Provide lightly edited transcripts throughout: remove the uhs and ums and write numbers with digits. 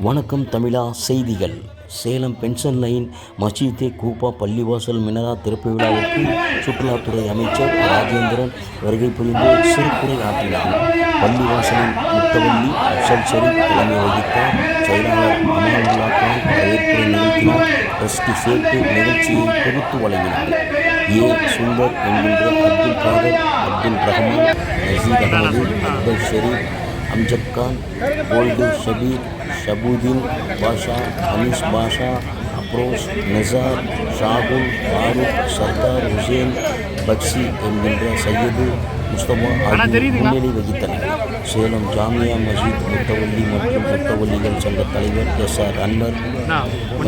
வணக்கம் தமிழா செய்திகள். Salem pension line மஸ்ஜிதே கூப்பா பள்ளிவாசல் மினரா திறப்பு விழாவிற்கு சுற்றுலாத்துறை அமைச்சர் ராஜேந்திரன் வருகை புரிந்து சிறப்புரை ஆற்றினார். பள்ளிவாசலின் முத்தவள்ளி அப்சல் ஷெரீப் தலைமை வகித்தார். செயலாளர் அமானுல்லா கான் வரவேற்புரை நிகழ்த்தினார். எஸ்டி சேட்டு நிகழ்ச்சியை தொகுத்து வழங்கினார். ஏ சுந்தர் என்கின்ற அப்துல் காதர், அப்துல் ரஹ்மான், நசீர் அகமது, அக்பர் ஷெரீப், அம்ஜத் கான், கோல்டு ஷபீர், ஷபுதீன் பாஷா, அனீஸ் பாஷா, அப்ரோஸ், நசார், ஷாகுல், ஃபாரூக், சர்தார் ஹுசேன், பக்சி என்கின்ற சையது முஸ்தபா ஆகியோர் முன்னிலை வகித்தனர். சேலம் ஜாமியா மஸ்ஜித் முத்தவள்ளி மற்றும் முத்தவள்ளிகள் சங்க தலைவர் எஸ்.ஆர். அன்வர்,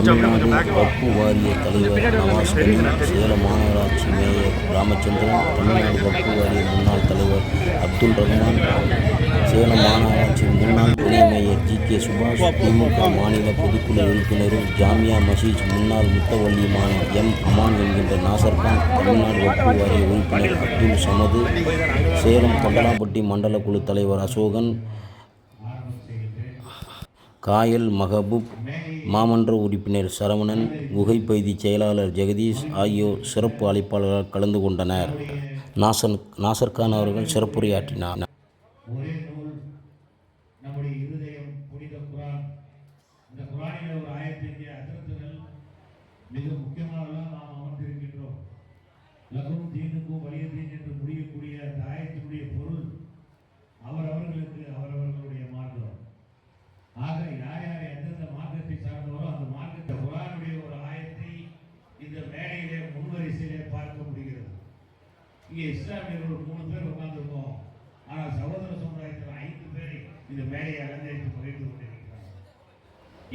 தமிழ்நாடு வக்ஃபு வாரிய தலைவர் நவாஸ் அலி, சேலம் மாநகராட்சி மேயர் ராமச்சந்திரன், தமிழ்நாடு வக்ஃபு வாரிய முன்னாள் தலைவர் அப்துல் ரஹ்மான், சேலம் மாநகராட்சி முன்னாள் துணை மேயர் ஜி.கே. சுபாஷ், திமுக மாநில பொதுக்குழு உறுப்பினரும் ஜாமியா மஸ்ஜித் முன்னாள் முத்தவள்ளியுமான எம். அமான் என்கின்ற நாசர்கான், தமிழ்நாடு வக்ஃபு வாரிய உறுப்பினர் அப்துல் சமது, சேலம் கொண்டலாம்பட்டி மண்டல குழு தலைவர் அசோகன், காயல் மஹபூப், மாமன்ற உறுப்பினர் சரவணன், குகை பகுதி செயலாளர் ஜெகதீஷ் ஆகியோர் சிறப்பு அழைப்பாளர்கள் கலந்து கொண்டனர். நாசர்கான் அவர்கள் சிறப்புரையாற்றினார். நம்முடைய இருதயம் புனித குர்ஆன். இந்த குர்ஆனில் ஒரு ஆயத்திற்கு அர்த்தங்கள் மிக முக்கியமானதாக நாம் அமர்ந்திருக்கின்றோம். லகும் தீனுக்கும் வலிய தீன் என்று முடியக்கூடிய அந்த ஆயத்தினுடைய பொருள் அவரவர்களுக்கு அவரவர்களுடைய மார்க்கம். ஆக யார் யார் எந்தெந்த மார்க்கத்தை சார்ந்தவரோ அந்த மார்க்கத்தை குர்ஆனுடைய ஒரு ஆயத்தை இந்த மேடையிலே முன்வரிசையிலே பார்க்க முடிகிறது. இங்கே இஸ்லாமியர்கள் 3 பேர் உட்கார்ந்துருக்கோம். ஆனால் சகோதர சமுதாயத்தில் 5 பேரை இந்த மேடையை அலங்கரித்து பகிர்ந்து கொண்டிருக்கிறார்கள்.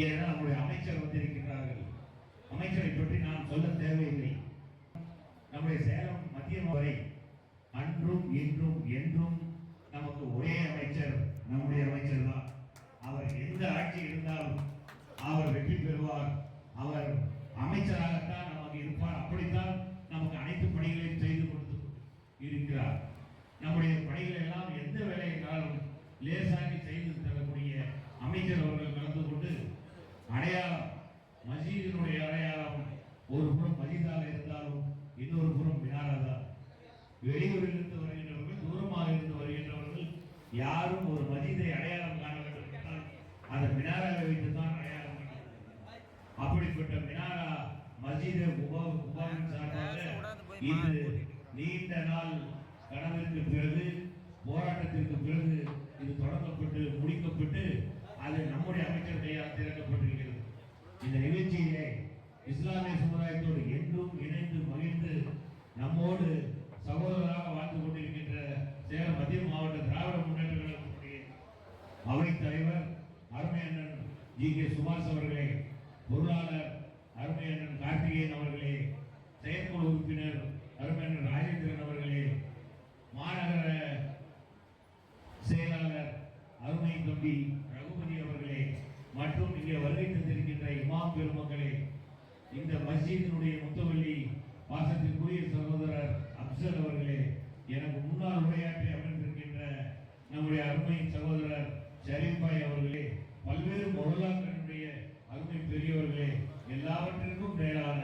ஏனென்றால் நம்முடைய அமைச்சர் வந்திருக்கிறார்கள். அமைச்சரை பற்றி நாம் சொல்ல தேவையில்லை. நம்முடைய சேலம் மத்தியம் வரை அன்றும் இன்றும் என்றும் நமக்கு ஒரே அமைச்சர் நம்முடைய அமைச்சர் தான். அவர் எந்த ஆட்சி இருந்தாலும் அவர் வெற்றி பெறுவார். அவர் அமைச்சராகத்தான் நமக்கு இருப்பார். அப்படித்தான் நமக்கு அனைத்து பணிகளையும் செய்து கொடுத்து இருக்கிறார். நம்முடைய பணிகள் எல்லாம் எந்த வேலை என்றாலும் லேசாகி செய்து தரக்கூடிய அமைச்சர் அவர்கள் கலந்து கொண்டு அடையாளம் மஸ்ஜிதினுடைய அடையாளம் ஒரு புறம் மஸ்ஜிதாக இருந்தாலும் இன்னொரு புறம் மினாரா தான். வெளியூரில் இருந்து வருகின்றவர்கள், தூரமாக இருந்து வருகின்றவர்கள் யாரும் ஒரு மஸ்ஜிதை அடையாளம் காண வேண்டும் என்றால் அந்த மினாராவை வைத்து தான் அடையாளம் காண வேண்டும். அப்படிப்பட்ட மினாரா மஸ்ஜிதை உபாவின் சார்பாக இது நீண்ட நாள் கனவிற்கு பிறகு, போராட்டத்திற்கு பிறகு இது தொடங்கப்பட்டு முடிக்கப்பட்டு அது நம்முடைய அமைச்சர் கையால் திறக்கப்பட்டிருக்கிறது. இந்த நிகழ்ச்சியிலே இஸ்லாமிய சமுதாயத்தோடு என்றும் இணைந்து மகிழ்ந்து நம்மோடு சகோதரராக வாழ்ந்து கொண்டிருக்கின்ற சேலம் மத்திய மாவட்ட திராவிட முன்னேற்ற கழகத்தினுடைய அவைத் தலைவர் அருமை அண்ணன் ஜி.கே. சுபாஷ் அவர்களே, பொருளாளர் அருமை அண்ணன் கார்த்திகேயன் அவர்களே, செயற்குழு உறுப்பினர் அருமை அண்ணன் ராஜேந்திரன் அவர்களே, மாநகர செயலாளர் அருமை தம்பி ரகுபதி அவர்களே மற்றும் இங்கே வருகை தந்திருக்கின்ற இமாம் பெருமக்களே, இந்த மஸ்ஜிதினுடைய முத்தவள்ளி பாசத்திற்குரிய சகோதரர் அப்சல் அவர்களே, எனக்கு முன்னால் உரையாற்றி அமர்ந்திருக்கின்ற நம்முடைய அருமை சகோதரர் ஷரீஃபாய் அவர்களே, பல்வேறு பொருளாதாரனுடைய அருமை பெரியவர்களே, எல்லாவற்றிற்கும் மேலான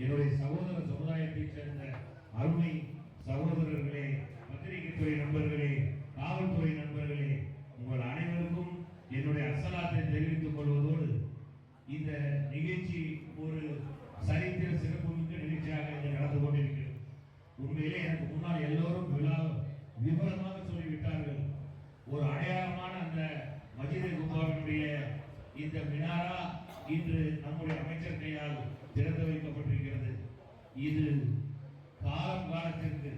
என்னுடைய சகோதர சமுதாயத்தைச் சேர்ந்த அருமை சகோதரர்களே, பத்திரிகை துறை நண்பர்களே, காவல்துறை நண்பர்களே, உங்கள் அனைவருக்கும் என்னுடைய அஸ்ஸலாத்தை தெரிவித்துக் கொள்வதோடு இந்த நிகழ்ச்சி ஒரு சரித்திர சிறப்புமிக்க நிகழ்ச்சியாக இங்கே நடந்து கொண்டிருக்கிறது. உண்மையிலே எனக்கு முன்னால் எல்லோரும் விவரமாக சொல்லிவிட்டார்கள். ஒரு அடையாளமான அந்த மஸ்ஜிதே குபாவினுடைய இந்த மினாரா இன்று நம்முடைய அமைச்சர் கையால் திறந்து வைக்கப்பட்டிருக்கிறது. இது காலத்திற்கு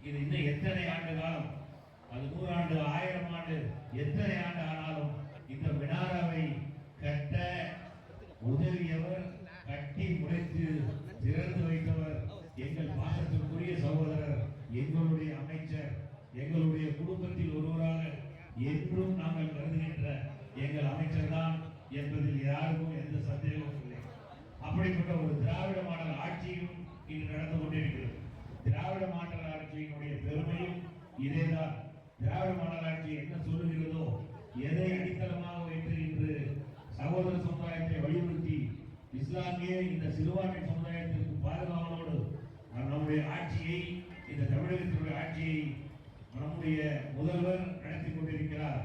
இது இன்னும் எத்தனை ஆண்டு காலம், அது 100 ஆண்டு 1000 ஆண்டு எத்தனை ஆண்டு ஆனாலும் இந்த மினாராவை கட்ட உதவியவர், கட்டி முடித்து திறந்து வைத்தவர் எங்கள் பாசத்திற்குரிய சகோதரர், எங்களுடைய அமைச்சர், எங்களுடைய குடும்பத்தில் ஒருவராக என்றும் நாங்கள் கருதுகின்ற எங்கள் அமைச்சர் தான் என்பதில் யாருக்கும் எந்த சந்தேகமும் இல்லை. அப்படிப்பட்ட ஒரு திராவிட மாடல் ஆட்சியும் இன்று நடந்து கொண்டிருக்கிறது. திராவிட மாடல் ஆட்சியினுடைய பெருமையும் இதேதான். திராவிட மாடல் ஆட்சி என்ன சொல்லுகிறதோ, எதை அடித்தளமாக வைத்து இன்று சிறுபான்மை சமுதாயத்திற்கு பாதுகாவலோடு நம்முடைய ஆட்சியை, இந்த தமிழகத்தினுடைய ஆட்சியை நம்முடைய முதல்வர் நடத்தி கொண்டிருக்கிறார்.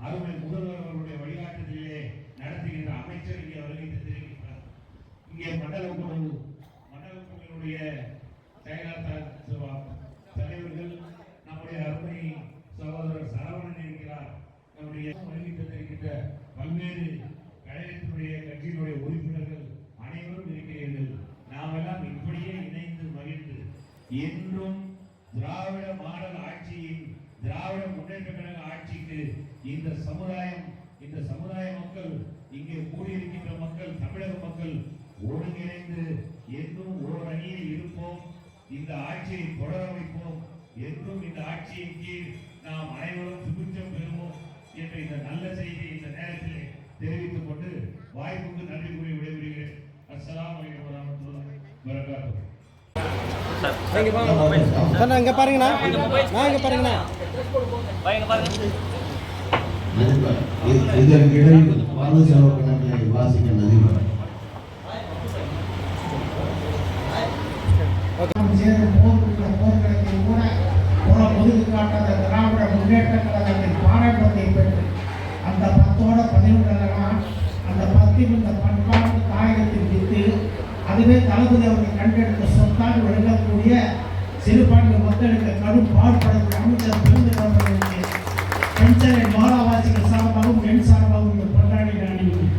அருமை முதல்வர் அவருடைய வழிகாட்டுதலிலே நடத்துகின்ற அமைச்சர் இங்கே வருகை தந்திருக்கிறார். இங்கே மண்டல குழுவினுடைய செயலாளர் தலைவர்கள் நம்முடைய அருமை சகோதரர் சரவணன் இருக்கிறார். நம்முடைய வருகை தந்திருக்கின்ற பல்வேறு கழகத்தினுடைய கட்சியினுடைய உறுப்பினர்கள் அனைவரும் இருக்கிறீர்கள். நாம் எல்லாம் இப்படியே இணைந்து மகிழ்ந்து என்றும் திராவிட மாடல் ஆட்சியின், திராவிட முன்னேற்ற கழக ஆட்சிக்கு இந்த சமுதாய மக்கள், இங்கே கூடியிருக்கின்ற மக்கள், தமிழக மக்கள் ஒருங்கிணைந்து என்றும் ஓர் அணியில் இருப்போம். இந்த ஆட்சியை தொடர வைப்போம். என்றும் இந்த ஆட்சியின் கீழ் நாம் அனைவரும் சுபிட்சம் பெறுவோம் என்ற இந்த நல்ல செய்தியை இந்த நேரத்தில் தெரிவித்துக் கொண்டு வாய்ப்புக்கு நன்றி கூறி விடைபெறுகிறேன். அஸ்ஸலாமு அலைக்கும் வரஹ்மத்துல்லாஹி வபரகாத்துஹு. இங்க பாருங்கண்ணா, இங்க பாருங்கண்ணா. இதற்கிடையில் வரவு செலவு கணக்கை வாசிக்க நதிவர் போர்க்களத்தில் கூட ஒதுக்காட்டாத திராவிட முன்னேற்ற கழகத்தின் பாராட்டத்தை பெற்று அந்த 10 அந்த 10 இந்த பண்பாட்டு தாயகத்தின் வித்து, அதுவே தளபதி அவர்கள் கண்டெடுத்த சொத்தாக விளங்கக்கூடிய சிறுபான்மை மக்களுக்கு கடும் பாடுபடக்கூடிய அமைச்சர் பெருந்தவர்களுக்கு பென்ஷனை மாலாவாசிகள் சார்பாகவும் எண் சார்பாகவும் இந்த கொண்டாடி அணிவிக்கும்.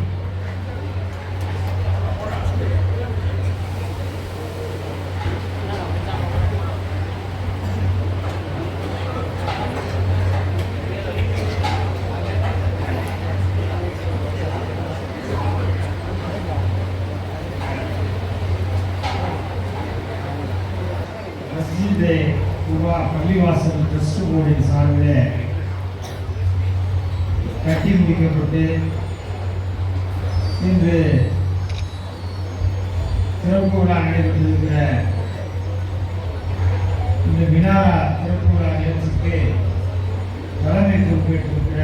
பள்ளிவாசல் ட்ரஸ்ட் போர்டின் சார்பில் கட்டி முடிக்கப்பட்டு இன்று சிறப்பு விழா நடைபெற்றிருக்கிற இந்த மினாரா சிறப்பு விழா நிகழ்ச்சிக்கு தலைமை பொறுப்பேற்றிருக்கிற